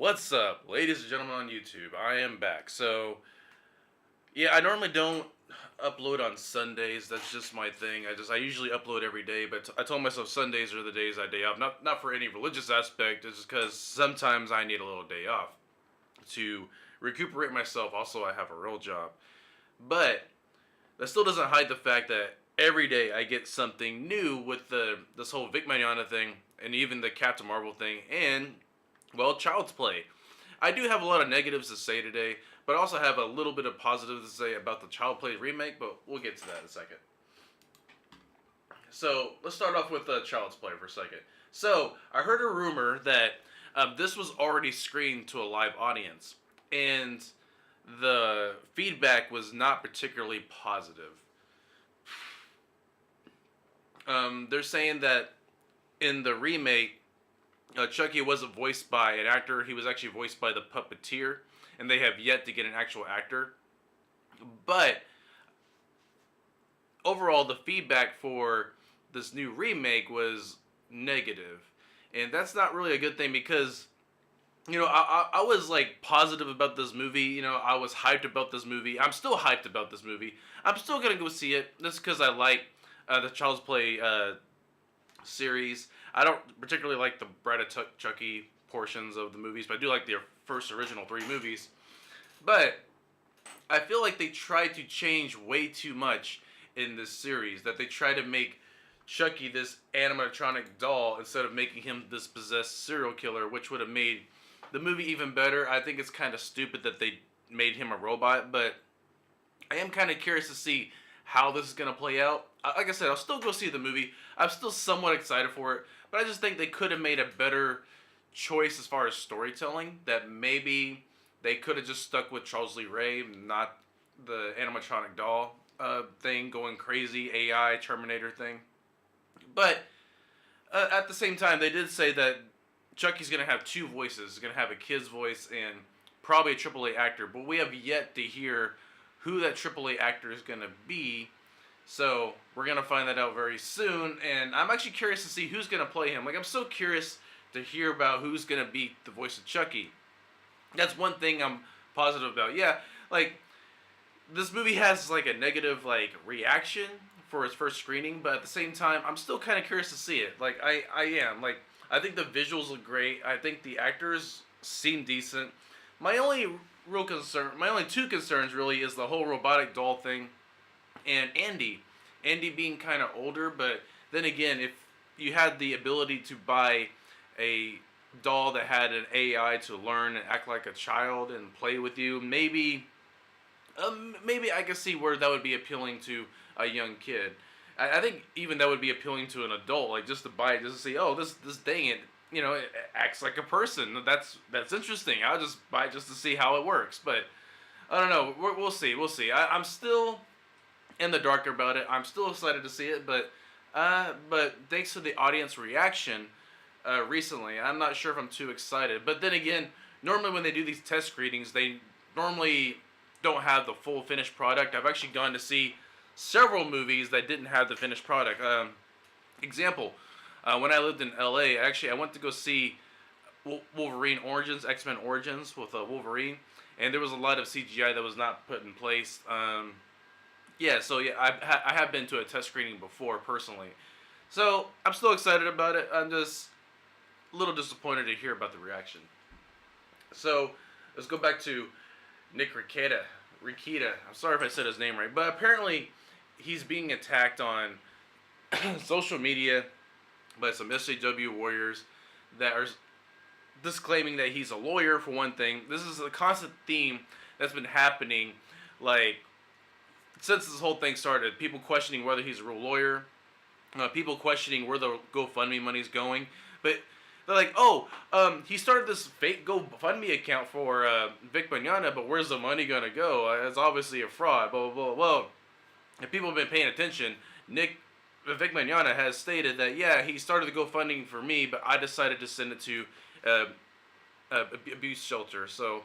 What's up, ladies and gentlemen on YouTube? I am back. Yeah, I normally don't upload on Sundays. That's just my thing. I usually upload every day, but I told myself Sundays are the days I day off. Not for any religious aspect, it's just because sometimes I need a little day off to recuperate myself. Also, I have a real job, but that still doesn't hide the fact that every day I get something new with this whole Vic Mignogna thing and even the Captain Marvel thing and well, Child's Play. I do have a lot of negatives to say today, but I also have a little bit of positives to say about the Child Play remake, but we'll get to that in a second. So, let's start off with Child's Play for a second. So, I heard a rumor that this was already screened to a live audience, and the feedback was not particularly positive. They're saying that in the remake, Chucky wasn't voiced by an actor. He was actually voiced by the puppeteer, and they have yet to get an actual actor. But overall, the feedback for this new remake was negative, and that's not really a good thing because I was like positive about this movie. I was hyped about this movie. I'm still hyped about this movie. I'm still gonna go see it just because I like the Child's Play series. I don't particularly like the Bride of Chucky portions of the movies, but I do like the first original three movies. But I feel like they tried to change way too much in this series. That they try to make Chucky this animatronic doll instead of making him this possessed serial killer, which would have made the movie even better. I think it's kind of stupid that they made him a robot, but I am kind of curious to see how this is going to play out. Like I said, I'll still go see the movie. I'm still somewhat excited for it, but I just think they could have made a better choice as far as storytelling. That maybe they could have just stuck with Charles Lee Ray, not the animatronic doll thing, going crazy AI Terminator thing. But at the same time, they did say that Chucky's going to have two voices. He's going to have a kid's voice and probably a AAA actor. But we have yet to hear who that AAA actor is going to be. So we're going to find that out very soon. And I'm actually curious to see who's going to play him. Like, I'm so curious to hear about who's going to be the voice of Chucky. That's one thing I'm positive about. Yeah, like, this movie has, like, a negative, like, reaction for its first screening. But at the same time, I'm still kind of curious to see it. Like, I am. Like, I think the visuals look great. I think the actors seem decent. My only two concerns really is the whole robotic doll thing and Andy. Andy being kind of older, but then again, if you had the ability to buy a doll that had an AI to learn and act like a child and play with you, maybe I could see where that would be appealing to a young kid. I think even that would be appealing to an adult, like just to buy it, just to see, oh, this thing, it acts like a person. That's interesting. I'll just buy it just to see how it works. But I don't know. We'll see. We'll see. I'm still in the dark about it. I'm still excited to see it, but thanks to the audience reaction recently, I'm not sure if I'm too excited. But then again, normally when they do these test screenings, they normally don't have the full finished product. I've actually gone to see several movies that didn't have the finished product. Example, when I lived in LA, I went to go see Wolverine Origins, X-Men Origins with Wolverine, and there was a lot of CGI that was not put in place. I have been to a test screening before personally, so I'm still excited about it. I'm just a little disappointed to hear about the reaction. So let's go back to Nick Rikita. I'm sorry if I said his name right, but apparently he's being attacked on social media by some SJW warriors that are disclaiming that he's a lawyer, for one thing. This is a constant theme that's been happening, like, since this whole thing started. People questioning whether he's a real lawyer, people questioning where the GoFundMe money's going. But they're like, he started this fake GoFundMe account for Vic Mignogna, but where's the money going to go? It's obviously a fraud, blah, blah, blah. Well, if people have been paying attention, Vic Mignogna has stated that, yeah, he started the GoFundMe for me, but I decided to send it to abuse shelter. So,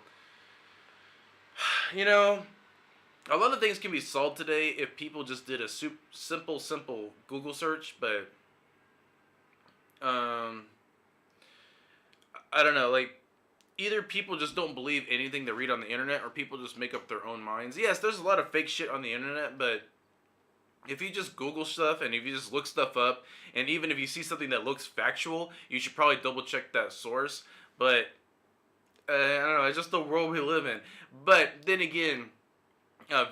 a lot of things can be solved today if people just did a simple Google search, but I don't know, like, either people just don't believe anything they read on the internet, or people just make up their own minds. Yes, there's a lot of fake shit on the internet, but if you just Google stuff and if you just look stuff up, and even if you see something that looks factual, you should probably double check that source. But I don't know, it's just the world we live in. But then again,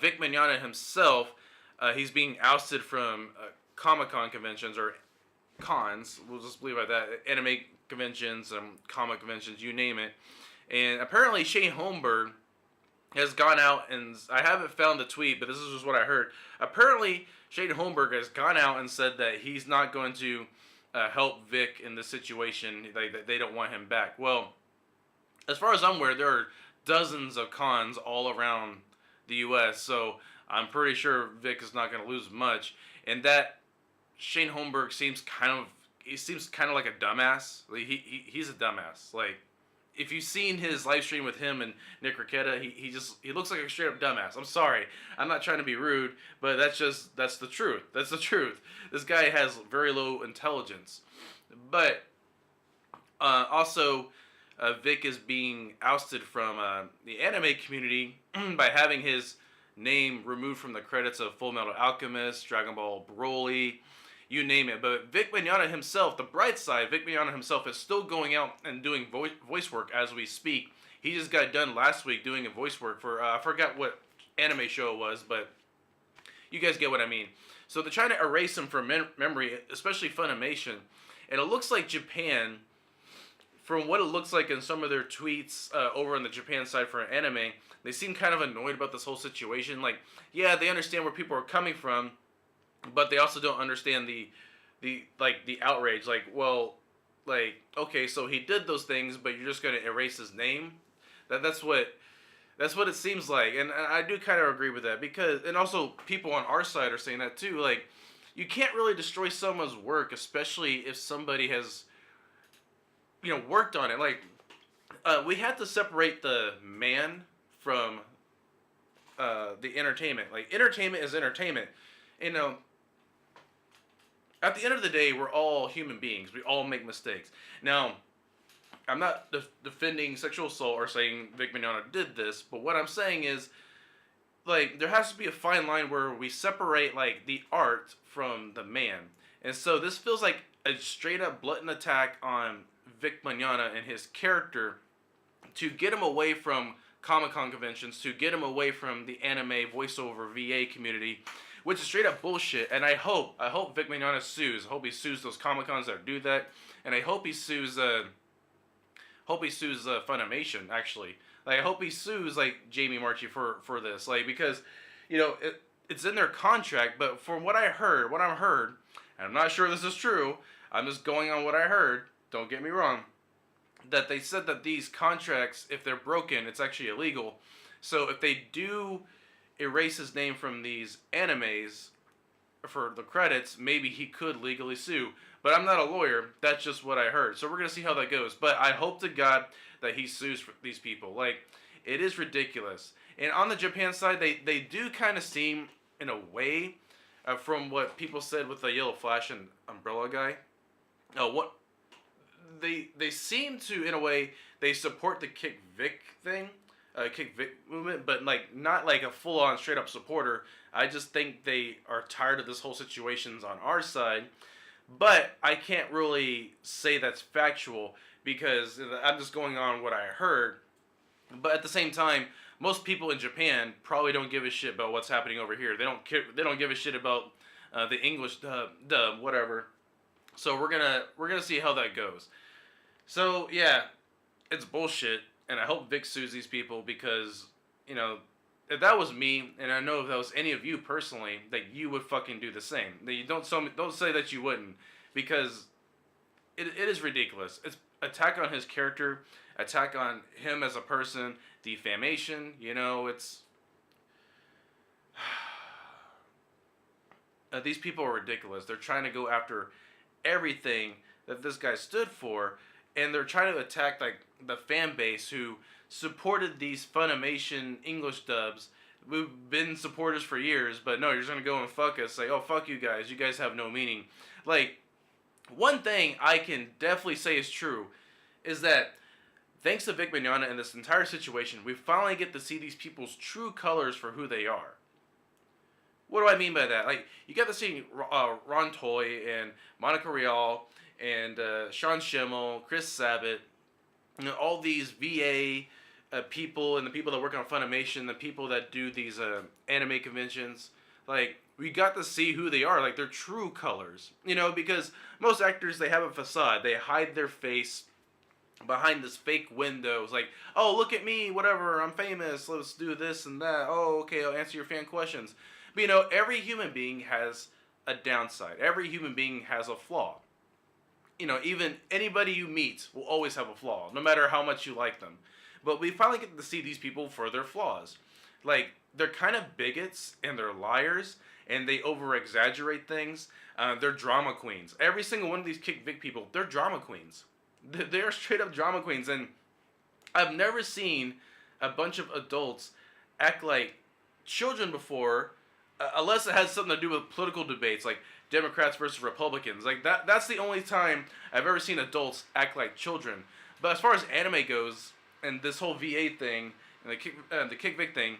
Vic Mignogna himself, he's being ousted from Comic-Con conventions, or cons, we'll just leave it at that, anime conventions, comic conventions, you name it. And apparently Shane Holmberg has gone out, and I haven't found the tweet, but this is just what I heard. Apparently Shane Holmberg has gone out and said that he's not going to help Vic in this situation. They don't want him back. Well, as far as I'm aware, there are dozens of cons all around the U.S., so I'm pretty sure Vic is not going to lose much. And that Shane Holmberg seems kind of like a dumbass. Like, he's a dumbass. Like, if you've seen his live stream with him and Nick Krita, he looks like a straight up dumbass. I'm sorry, I'm not trying to be rude, but that's the truth. That's the truth. This guy has very low intelligence. But also, Vic is being ousted from the anime community by having his name removed from the credits of Full Metal Alchemist, Dragon Ball Broly, you name it. But Vic Mignogna himself, the bright side, Vic Mignogna himself is still going out and doing voice work as we speak. He just got done last week doing a voice work for, I forgot what anime show it was, but you guys get what I mean. So they're trying to erase him from memory, especially Funimation. And it looks like Japan, from what it looks like in some of their tweets over on the Japan side for anime, they seem kind of annoyed about this whole situation. Like, yeah, they understand where people are coming from, but they also don't understand the outrage. Like, well, like, okay, so he did those things, but you're just gonna erase his name? That's what it seems like, and I do kind of agree with that, because, and also people on our side are saying that too. Like, you can't really destroy someone's work, especially if somebody has, worked on it. Like, we had to separate the man from the entertainment. Like, entertainment is entertainment. At the end of the day, we're all human beings. We all make mistakes. Now, I'm not defending sexual assault or saying Vic Mignogna did this, but what I'm saying is, like, there has to be a fine line where we separate, like, the art from the man. And so this feels like a straight up blatant attack on Vic Mignogna and his character to get him away from Comic-Con conventions, to get him away from the anime voiceover VA community, which is straight up bullshit. And I hope Vic Mignogna sues. I hope he sues those Comic-Cons that do that, and I hope he sues Funimation, actually. Like, I hope he sues, like, Jamie Marchi for this, like, because, it's in their contract. But from what I've heard, and I'm not sure this is true, I'm just going on what I heard, don't get me wrong, that they said that these contracts, if they're broken, it's actually illegal. So if they do erase his name from these animes for the credits, maybe he could legally sue. But I'm not a lawyer. That's just what I heard. So we're going to see how that goes. But I hope to God that he sues for these people. Like, it is ridiculous. And on the Japan side, they do kind of seem, in a way, from what people said with the Yellow Flash and Umbrella guy, they seem to, in a way, they support the Kickvic thing, Kickvic movement, but, like, not like a full-on straight-up supporter. I just think they are tired of this whole situations on our side. But I can't really say that's factual, because I'm just going on what I heard. But at the same time, most people in Japan probably don't give a shit about what's happening over here. They don't care. They don't give a shit about the English dub, whatever. So we're gonna see how that goes. So yeah, it's bullshit, and I hope Vic sues these people, because if that was me, and I know if that was any of you personally, that you would fucking do the same. That you don't say that you wouldn't, because it is ridiculous. It's attack on his character, attack on him as a person, defamation. It's these people are ridiculous. They're trying to go after everything that this guy stood for, and they're trying to attack, like, the fan base who supported these Funimation English dubs. We've been supporters for years, but no, you're just gonna go and fuck us. Say, oh, fuck you guys. You guys have no meaning. Like, one thing I can definitely say is true is that thanks to Vic Mignogna and this entire situation, we finally get to see these people's true colors for who they are. What do I mean by that? Like, you got to see Ron Toy and Monica Rial and Sean Schemmel, Chris Sabat, all these VA people and the people that work on Funimation, the people that do these anime conventions. Like, we got to see who they are, like their true colors. Because most actors, they have a facade. They hide their face behind this fake window. It's like, oh, look at me, whatever, I'm famous, let's do this and that. Oh, okay, I'll answer your fan questions. But every human being has a downside. Every human being has a flaw. Even anybody you meet will always have a flaw, no matter how much you like them. But we finally get to see these people for their flaws. Like, they're kind of bigots and they're liars and they over-exaggerate things. They're drama queens. Every single one of these Kickvic people, they're drama queens. They're straight up drama queens. And I've never seen a bunch of adults act like children before, unless it has something to do with political debates, like Democrats versus Republicans. Like, that's the only time I've ever seen adults act like children. But as far as anime goes, and this whole VA thing, and the Kickvic thing,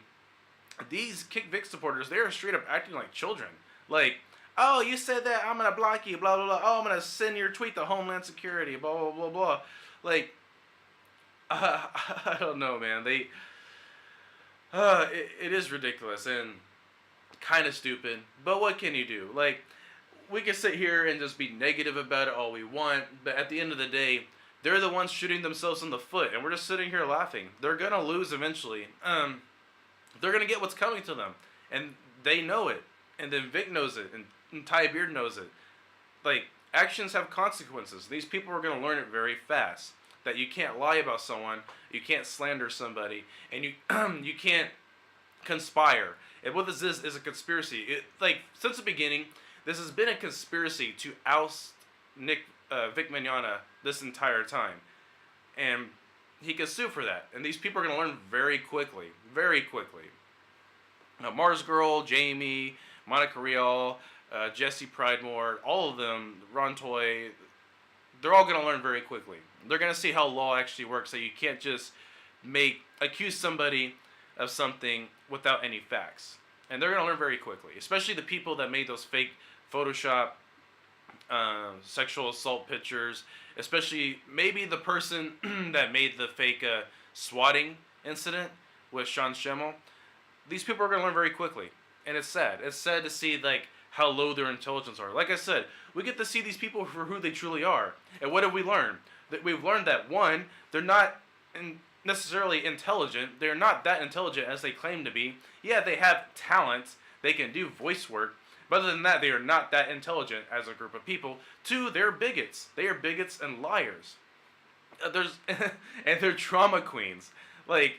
these Kickvic supporters, they are straight up acting like children. Like, oh, you said that, I'm going to block you, blah, blah, blah. Oh, I'm going to send your tweet to Homeland Security, blah, blah, blah, blah. Like, I don't know, man. It is ridiculous and kind of stupid. But what can you do? Like, we can sit here and just be negative about it all we want, but at the end of the day, they're the ones shooting themselves in the foot, and we're just sitting here laughing. They're going to lose eventually. They're going to get what's coming to them, and they know it, and then Vic knows it, and Ty Beard knows it. Like, actions have consequences. These people are going to learn it very fast, that you can't lie about someone, you can't slander somebody, and you you can't conspire. And what this is a conspiracy. Since the beginning, this has been a conspiracy to oust Vic Mignogna this entire time. And he can sue for that. And these people are going to learn very quickly. Very quickly. Now, Mars Girl, Jamie, Monica Rial, Jesse Pridemore, all of them, Ron Toy, they're all going to learn very quickly. They're going to see how law actually works. So you can't just accuse somebody of something without any facts. And they're going to learn very quickly. Especially the people that made those fake Photoshop sexual assault pictures, especially maybe the person that made the fake swatting incident with Sean Schemmel. These people are going to learn very quickly, and it's sad. It's sad to see how low their intelligence are. Like I said, we get to see these people for who they truly are. And what did we learn? That we've learned that one, they're not necessarily intelligent. They're not that intelligent as they claim to be. Yeah, they have talent. They can do voice work. But other than that, they are not that intelligent as a group of people. Two, they're bigots. They are bigots and liars. And they're trauma queens. Like,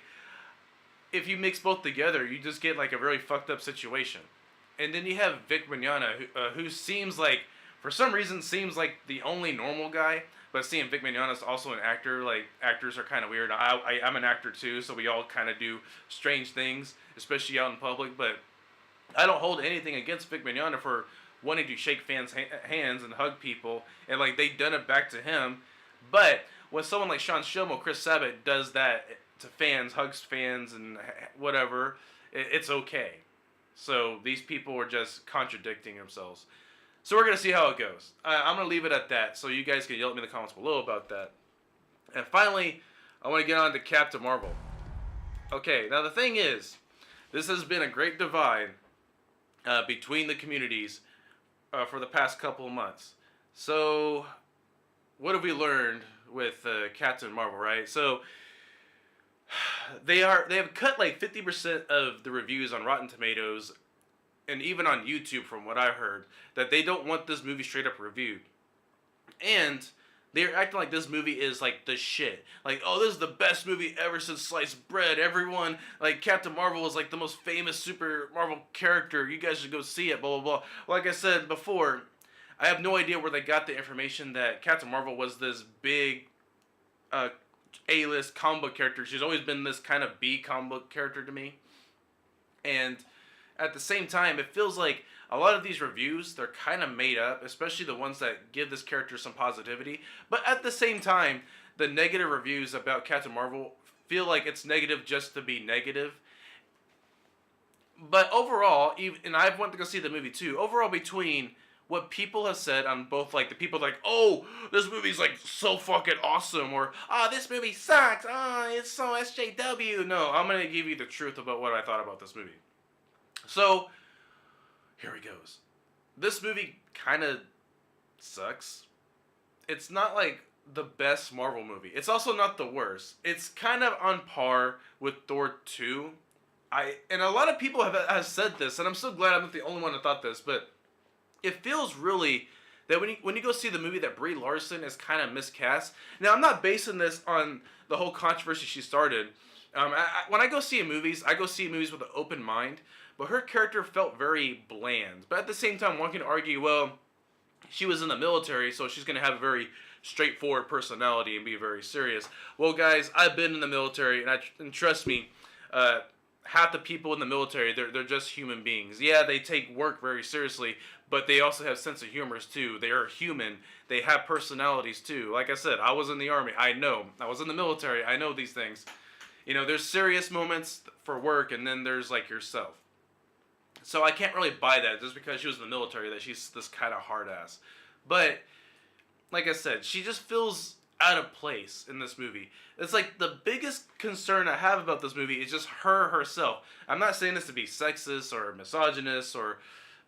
if you mix both together, you just get a very fucked up situation. And then you have Vic Mignogna, who seems for some reason, seems like the only normal guy. But seeing Vic Mignogna is also an actor. Actors are kind of weird. I'm an actor too, so we all kind of do strange things, especially out in public. But I don't hold anything against Vic Mignogna for wanting to shake fans' hands and hug people, and they've done it back to him. But when someone like Sean Schemmel, Chris Sabat does that to fans, hugs fans, and whatever, it's okay. So these people are just contradicting themselves. So we're gonna see how it goes. I'm gonna leave it at that, so you guys can yell at me in the comments below about that. And finally, I want to get on to Captain Marvel. Okay, now the thing is, this has been a great divide between the communities for the past couple of months. So, what have we learned with Captain Marvel, right? So, they have cut 50% of the reviews on Rotten Tomatoes, and even on YouTube, from what I heard, that they don't want this movie straight up reviewed. And they're acting like this movie is the shit. Oh, this is the best movie ever since sliced bread. Everyone, Captain Marvel is the most famous super Marvel character. You guys should go see it, blah, blah, blah. Like I said before, I have no idea where they got the information that Captain Marvel was this big A-list comic book character. She's always been this kind of B comic book character to me. And at the same time, it feels like a lot of these reviews, they're kind of made up, especially the ones that give this character some positivity. But at the same time, the negative reviews about Captain Marvel feel like it's negative just to be negative. But overall, even, and I've went to go see the movie too. Overall, between what people have said on both, like the people like, oh, this movie's like so fucking awesome, or this movie sucks, it's so SJW. No, I'm gonna give you the truth about what I thought about this movie. So here he goes. This movie kind of sucks. It's not like the best Marvel movie. It's also not the worst. It's kind of on par with Thor 2. And a lot of people have said this, and I'm so glad I'm not the only one that thought this, but it feels really that when you go see the movie that Brie Larson is kind of miscast. Now, I'm not basing this on the whole controversy she started. When I go see movies, I go see movies with an open mind, but her character felt very bland. But at the same time, one can argue, well, she was in the military, so she's going to have a very straightforward personality and be very serious. Well, guys, I've been in the military, and trust me, half the people in the military, they're just human beings. Yeah, they take work very seriously, but they also have sense of humors too. They are human. They have personalities too. Like I said, I was in the Army. I know. I was in the military. I know these things. You know, there's serious moments for work, and then there's like yourself. So I can't really buy that just because she was in the military that she's this kind of hard ass. But like I said, she just feels out of place in this movie. It's like the biggest concern I have about this movie is just her herself. I'm not saying this to be sexist or misogynist or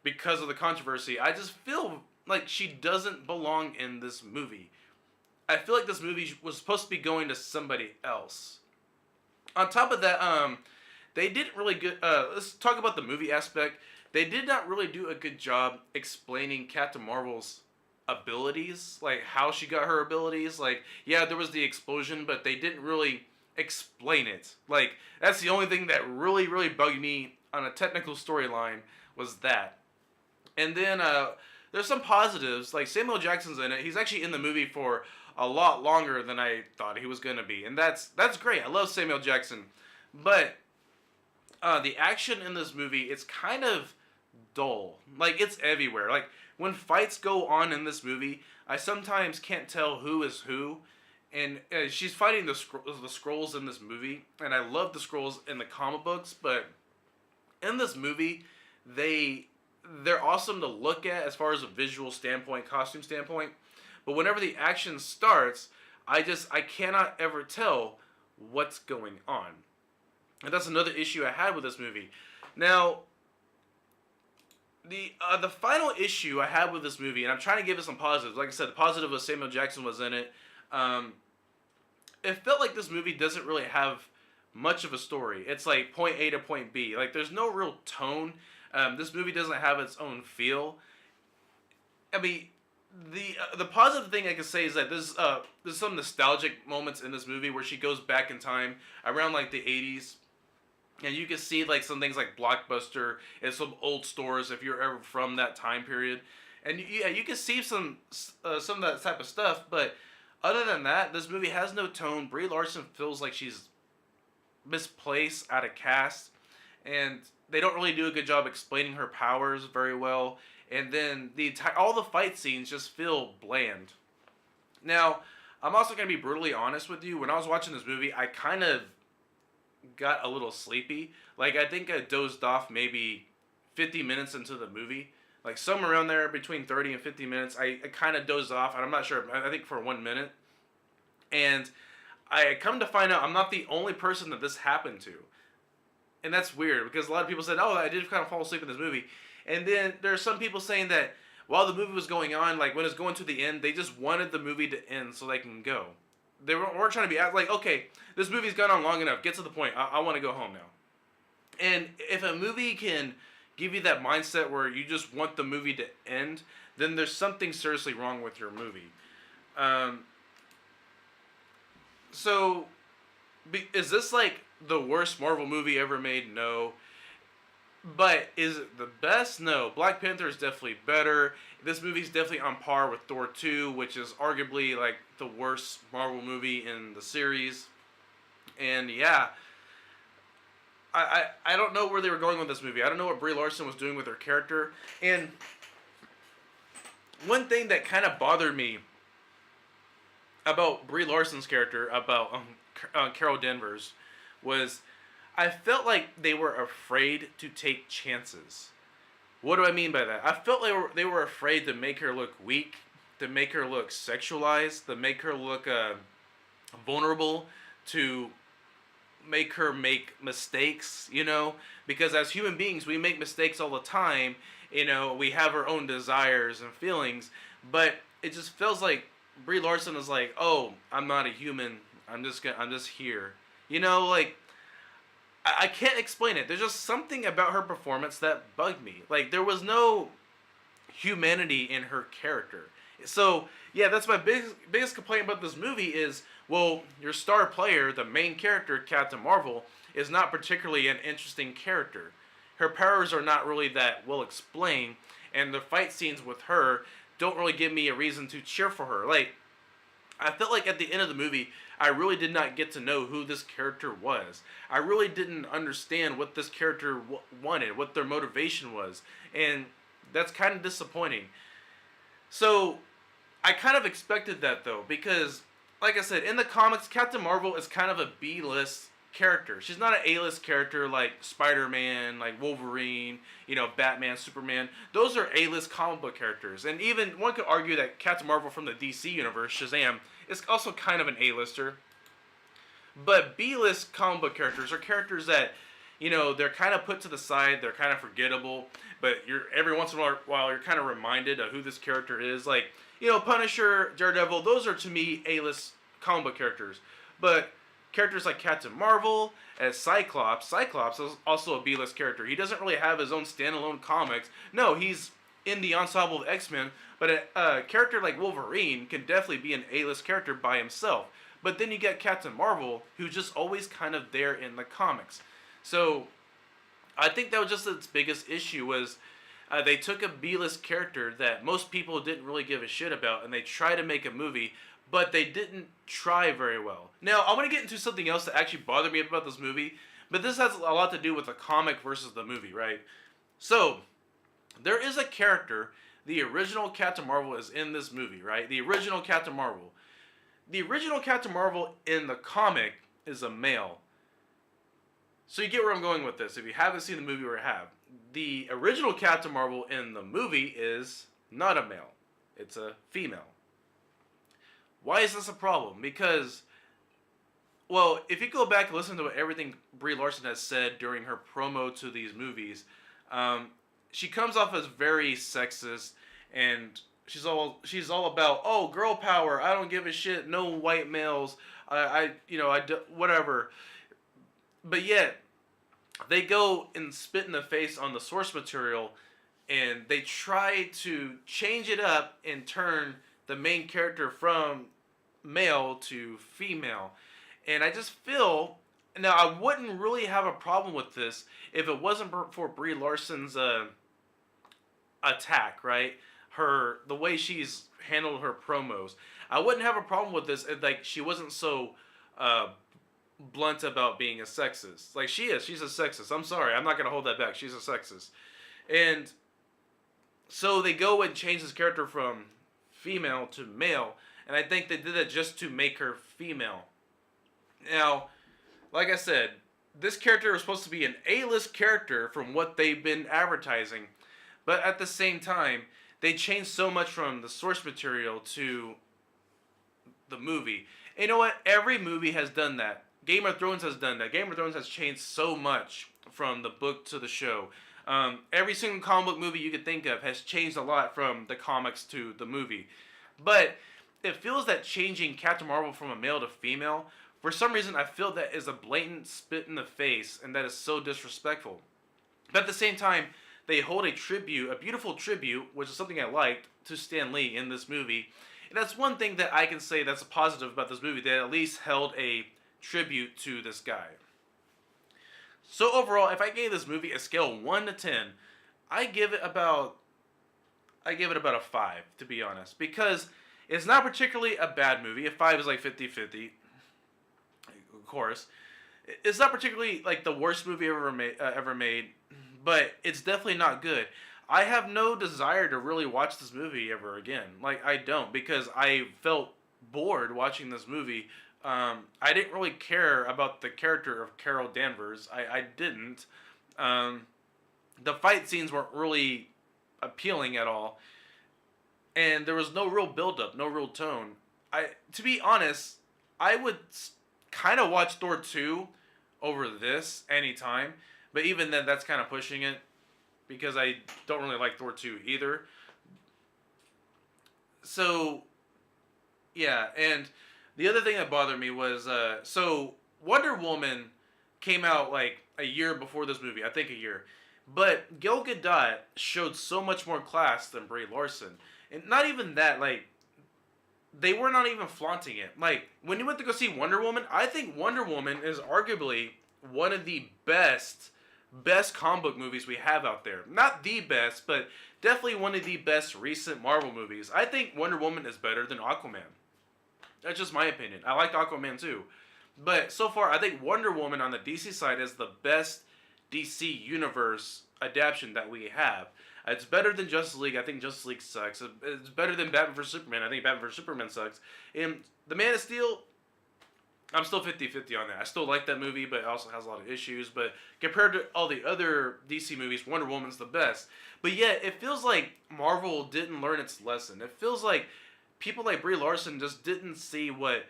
because of the controversy. I just feel like she doesn't belong in this movie. I feel like this movie was supposed to be going to somebody else. On top of that, they didn't really good. Let's talk about the movie aspect. They did not really do a good job explaining Captain Marvel's abilities, like how she got her abilities. Like, yeah, there was the explosion, but they didn't really explain it. Like, that's the only thing that really, really bugged me on a technical storyline was that. And then there's some positives, like Samuel Jackson's in it. He's actually in the movie for a lot longer than I thought he was gonna be, and that's great. I love Samuel Jackson, but the action in this movie, it's kind of dull. Like, it's everywhere. Like, when fights go on in this movie, I sometimes can't tell who is who. And she's fighting the Skrulls in this movie, and I love the Skrulls in the comic books, but in this movie, they're awesome to look at as far as a visual standpoint, costume standpoint. But whenever the action starts, I cannot ever tell what's going on. And that's another issue I had with this movie. Now, the final issue I had with this movie, and I'm trying to give it some positives. Like I said, the positive was Samuel Jackson was in it. It felt like this movie doesn't really have much of a story. It's like point A to point B. Like, there's no real tone. This movie doesn't have its own feel. I mean, the positive thing I can say is that there's some nostalgic moments in this movie where she goes back in time around like the 80s. And you can see like some things like Blockbuster and some old stores if you're ever from that time period. And yeah, you can see some of that type of stuff. But other than that, this movie has no tone. Brie Larson feels like she's misplaced, out of cast. And they don't really do a good job explaining her powers very well. And then all the fight scenes just feel bland. Now, I'm also going to be brutally honest with you. When I was watching this movie, I kind of got a little sleepy. Like, I think I dozed off maybe 50 minutes into the movie. Like, somewhere around there between 30 and 50 minutes, I kind of dozed off. And I'm not sure. I think for 1 minute. And I come to find out I'm not the only person that this happened to. And that's weird because a lot of people said, oh, I did kind of fall asleep in this movie. And then there are some people saying that while the movie was going on, like when it's going to the end, they just wanted the movie to end so they can go. They weren't trying to be like, okay, this movie's gone on long enough. Get to the point. I want to go home now. And if a movie can give you that mindset where you just want the movie to end, then there's something seriously wrong with your movie. So, is this like the worst Marvel movie ever made? No. But is it the best? No. Black Panther is definitely better. This movie's definitely on par with Thor 2, which is arguably like the worst Marvel movie in the series. And yeah, I don't know where they were going with this movie. I don't know what Brie Larson was doing with her character. And one thing that kind of bothered me about Brie Larson's character, about Carol Danvers, was I felt like they were afraid to take chances. What do I mean by that? I felt like they were afraid to make her look weak, to make her look sexualized, to make her look vulnerable, to make her make mistakes, because as human beings, we make mistakes all the time. We have our own desires and feelings, but it just feels like Brie Larson is like, oh, I'm not a human. I'm just here. Like, I can't explain it. There's just something about her performance that bugged me. Like, there was no humanity in her character. So, yeah, that's my biggest complaint about this movie is, well, your star player, the main character, Captain Marvel, is not particularly an interesting character. Her powers are not really that well explained, and the fight scenes with her don't really give me a reason to cheer for her. Like, I felt like at the end of the movie, I really did not get to know who this character was. I really didn't understand what this character wanted, what their motivation was, and that's kind of disappointing. So, I kind of expected that though, because, like I said, in the comics, Captain Marvel is kind of a B-list character. She's not an A-list character like Spider-Man, like Wolverine, Batman, Superman. Those are A-list comic book characters. And even one could argue that Captain Marvel from the DC universe, Shazam, is also kind of an A-lister. But B-list comic book characters are characters that, they're kind of put to the side, they're kind of forgettable, but every once in a while you're kind of reminded of who this character is. Like, Punisher, Daredevil, those are to me A-list comic book characters. But characters like Captain Marvel, as Cyclops is also a B-list character. He doesn't really have his own standalone comics. No, he's in the ensemble of X-Men, but a character like Wolverine can definitely be an A-list character by himself. But then you get Captain Marvel, who's just always kind of there in the comics. So, I think that was just its biggest issue was they took a B-list character that most people didn't really give a shit about, and they tried to make a movie, but they didn't try very well. Now, I want to get into something else that actually bothered me about this movie, but this has a lot to do with the comic versus the movie, right? So, there is a character, the original Captain Marvel is in this movie, right? The original Captain Marvel. The original Captain Marvel in the comic is a male. So you get where I'm going with this. If you haven't seen the movie or have, the original Captain Marvel in the movie is not a male. It's a female. Why is this a problem? Because, well, if you go back and listen to everything Brie Larson has said during her promo to these movies, she comes off as very sexist, and she's all about, oh, girl power. I don't give a shit. No white males. Whatever. But yet, they go and spit in the face on the source material, and they try to change it up and turn the main character from male to female. And I just feel, now I wouldn't really have a problem with this if it wasn't for Brie Larson's attack, right? The way she's handled her promos. I wouldn't have a problem with this if, like, she wasn't so blunt about being a sexist. Like, she's a sexist. I'm sorry, I'm not gonna hold that back. She's a sexist. And so they go and change this character from female to male, and I think they did that just to make her female. Now, like I said, this character was supposed to be an A-list character from what they've been advertising, but at the same time, they changed so much from the source material to the movie. And you know what? Every movie has done that. Game of Thrones has done that. Game of Thrones has changed so much from the book to the show. Every single comic book movie you could think of has changed a lot from the comics to the movie. But it feels that changing Captain Marvel from a male to female, for some reason I feel that is a blatant spit in the face, and that is so disrespectful. But at the same time, they hold a tribute, a beautiful tribute, which is something I liked, to Stan Lee in this movie. And that's one thing that I can say that's a positive about this movie, that at least held a tribute to this guy. So overall, if I gave this movie a scale of 1 to 10, I give it about a 5, to be honest. Because it's not particularly a bad movie. A 5 is like 50-50, of course. It's not particularly like the worst movie ever made, but it's definitely not good. I have no desire to really watch this movie ever again. Like, I don't, because I felt bored watching this movie. I didn't really care about the character of Carol Danvers. I didn't. Um, the fight scenes weren't really appealing at all, and there was no real build up, no real tone. To be honest, I would kind of watch Thor 2 over this anytime, but even then, that's kind of pushing it because I don't really like Thor 2 either. So, yeah, and the other thing that bothered me was so Wonder Woman came out like a year before this movie, I think a year. But Gal Gadot showed so much more class than Brie Larson. And not even that, like, they were not even flaunting it. Like, when you went to go see Wonder Woman, I think Wonder Woman is arguably one of the best comic book movies we have out there. Not the best, but definitely one of the best recent Marvel movies. I think Wonder Woman is better than Aquaman. That's just my opinion. I liked Aquaman too. But so far, I think Wonder Woman on the DC side is the best DC Universe adaptation that we have. It's better than Justice League. I think Justice League sucks. It's better than Batman vs. Superman. I think Batman vs. Superman sucks. And The Man of Steel, I'm still 50-50 on that. I still like that movie, but it also has a lot of issues. But compared to all the other DC movies, Wonder Woman's the best. But yet, it feels like Marvel didn't learn its lesson. It feels like people like Brie Larson just didn't see what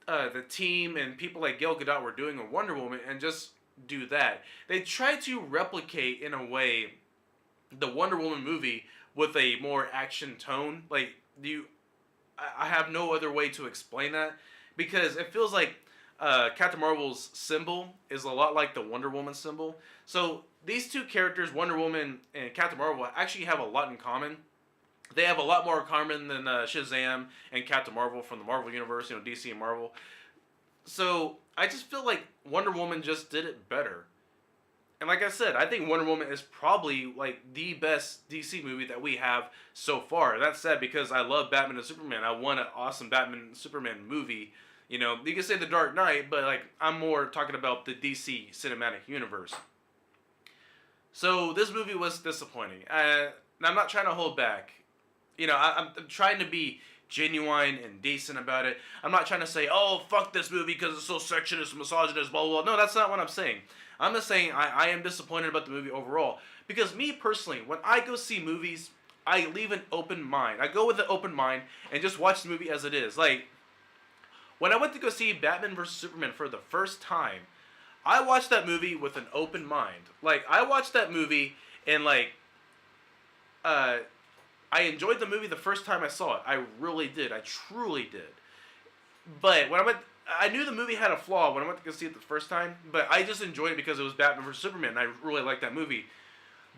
the team and people like Gal Gadot were doing with Wonder Woman and just do that. They tried to replicate, in a way, the Wonder Woman movie with a more action tone. Like, I have no other way to explain that because it feels like Captain Marvel's symbol is a lot like the Wonder Woman symbol. So these two characters, Wonder Woman and Captain Marvel, actually have a lot in common. They have a lot more in common than Shazam and Captain Marvel from the Marvel Universe, DC and Marvel. So I just feel like Wonder Woman just did it better. And like I said, I think Wonder Woman is probably like the best DC movie that we have so far. That's sad because I love Batman and Superman. I want an awesome Batman and Superman movie. You can say The Dark Knight, but like I'm more talking about the DC cinematic universe. So this movie was disappointing. And I'm not trying to hold back. I'm trying to be genuine and decent about it. I'm not trying to say, oh, fuck this movie because it's so sexist, misogynist, blah, blah, blah. No, that's not what I'm saying. I'm just saying I am disappointed about the movie overall. Because me personally, when I go see movies, I leave an open mind. I go with an open mind and just watch the movie as it is. Like, when I went to go see Batman vs. Superman for the first time, I watched that movie with an open mind. Like, I watched that movie and, like, I enjoyed the movie the first time I saw it. I really did. I truly did. But when I knew the movie had a flaw when I went to go see it the first time, but I just enjoyed it because it was Batman vs. Superman, and I really liked that movie.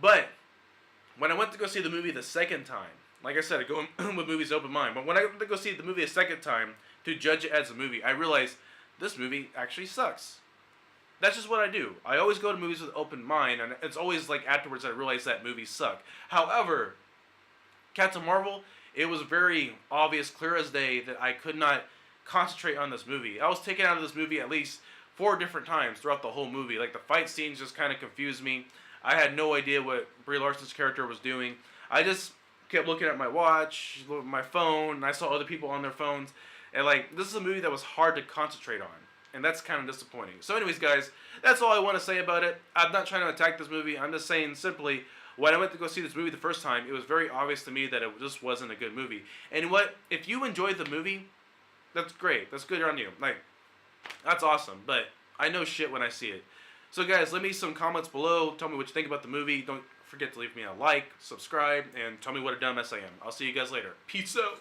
But when I went to go see the movie the second time, like I said, I go with movies open mind, but when I went to go see the movie a second time to judge it as a movie, I realized this movie actually sucks. That's just what I do. I always go to movies with open mind, and it's always like afterwards I realize that movies suck. However, Captain Marvel, it was very obvious, clear as day, that I could not concentrate on this movie. I was taken out of this movie at least 4 different times throughout the whole movie. Like, the fight scenes just kind of confused me. I had no idea what Brie Larson's character was doing. I just kept looking at my watch, my phone, and I saw other people on their phones. And, like, this is a movie that was hard to concentrate on. And that's kind of disappointing. So anyways, guys, that's all I want to say about it. I'm not trying to attack this movie. I'm just saying simply, when I went to go see this movie the first time, it was very obvious to me that it just wasn't a good movie. And if you enjoyed the movie, that's great. That's good on you. Like, that's awesome. But I know shit when I see it. So guys, leave me some comments below. Tell me what you think about the movie. Don't forget to leave me a like, subscribe, and tell me what a dumbass I am. I'll see you guys later. Peace out.